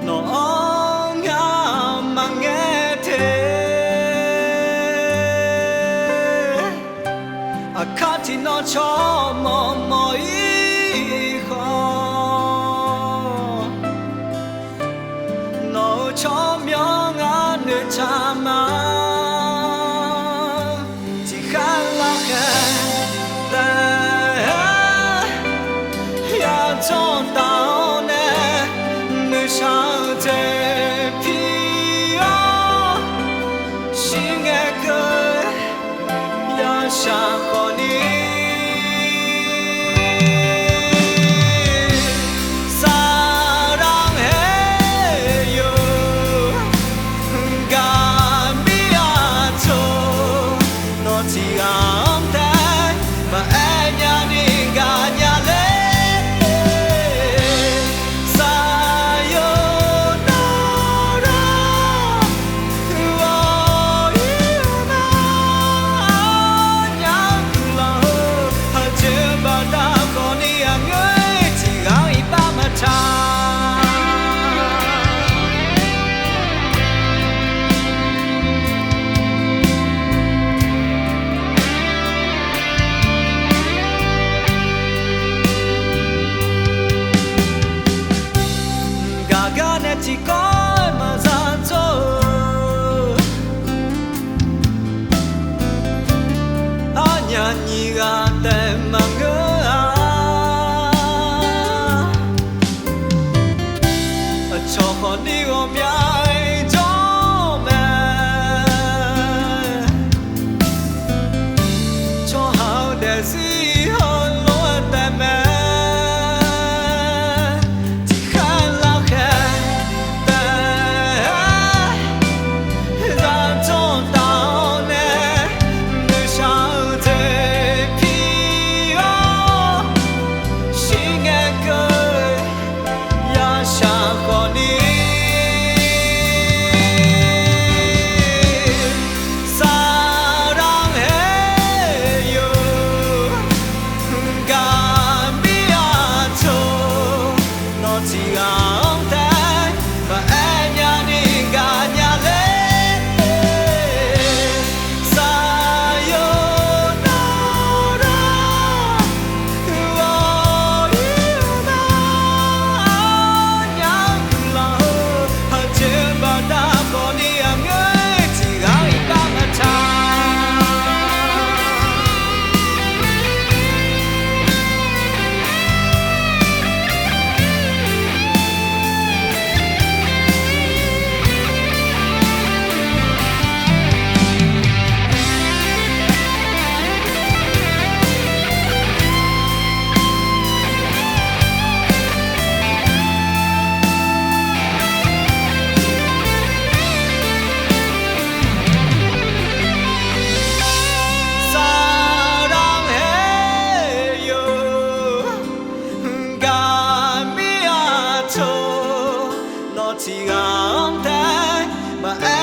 nó ngả mà nghe thế khát thì nó cho mỗi khó nó cho miếng ăn để cha mà chỉ khá là khen ta ya cho tao nè người sao thế phi xin nghe cười ya xa khó đi chỉ có mà gian dối nhà nhì gà tem mà ngỡ cho họ đi ôm nhai cho mẹ cho hào để gì hơn lối tại mẹ chỉ ngắm thấy mà em